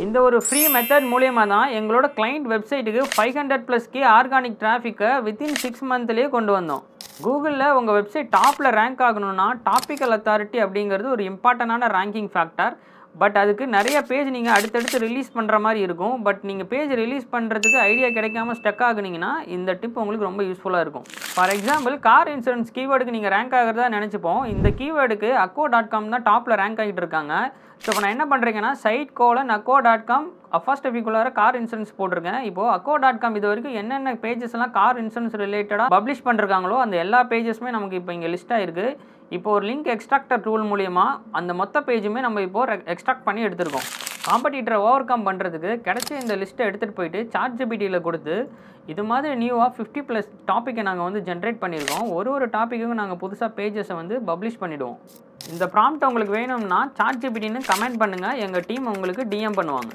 இந்த ஒரு free method மூலியமாக தான் எங்களோட கிளைண்ட் வெப்சைட்டுக்கு 500+ ஆர்கானிக் டிராஃபிக்கை வித்தின் 6 மந்த்லேயே கொண்டு வந்தோம். கூகுளில் உங்கள் வெப்சைட் டாப்பில் ரேங்க் ஆகணும்னா டாப்பிக்கல் அத்தாரிட்டி அப்படிங்கிறது ஒரு இம்பார்ட்டண்டான ரேங்கிங் ஃபேக்டர். பட் அதுக்கு நிறைய பேஜ் நீங்கள் அடுத்தடுத்து ரிலீஸ் பண்ணுற மாதிரி இருக்கும். பட் நீங்கள் பேஜ் ரிலீஸ் பண்ணுறதுக்கு ஐடியா கிடைக்காம ஸ்டக் ஆகுனீங்கன்னா இந்த டிப் உங்களுக்கு ரொம்ப யூஸ்ஃபுல்லாக இருக்கும். ஃபார் எக்ஸாம்பிள், கார் இன்சூரன்ஸ் கீவேர்டுக்கு நீங்கள் ரேங்க் ஆகிறதா நினச்சிப்போம். இந்த கீவேர்டுக்கு acco.com தான் டாப்பில் ரேங்க் ஆகிட்டு இருக்காங்க. ஸோ இப்போ நான் என்ன பண்ணுறேங்கன்னா site:acco.com ஃபர்ஸ்ட் எஃபிக்குள்ளார கார் இன்சூரன்ஸ் போட்டிருக்கேன். இப்போது acco.com இது வரைக்கும் என்னென்ன பேஜஸ் எல்லாம் கார் இன்சூரன்ஸ் ரிலேட்டடாக பப்ளிஷ் பண்ணிருக்காங்களோ அந்த எல்லா பேஜஸுமே நமக்கு இப்போ இங்கே லிஸ்ட் ஆகிருக்கு. இப்போ ஒரு லிங்க் எக்ஸ்ட்ராக்டர் டூல் மூலிமா அந்த மொத்த பேஜுமே நம்ம இப்போது எக்ஸ்ட்ராக்ட் பண்ணி எடுத்துருக்கோம். காம்படிட்டரை ஓவர் கம் பண்ணுறதுக்கு கிடைச்ச இந்த லிஸ்ட்டை எடுத்துகிட்டு போயிட்டு ChatGPTயில் கொடுத்து இது மாதிரி நியூவாக 50+ டாப்பிக்கை நாங்கள் வந்து ஜென்ரேட் பண்ணியிருக்கோம். ஒரு டாப்பிக்குக்கும் நாங்கள் புதுசாக பேஜஸை வந்து பப்ளிஷ் பண்ணிவிடுவோம். இந்த ப்ராம்ப்ட் உங்களுக்கு வேணும்னா ChatGPTன்னு கமெண்ட் பண்ணுங்கள், எங்கள் டீம் உங்களுக்கு DM பண்ணுவாங்க.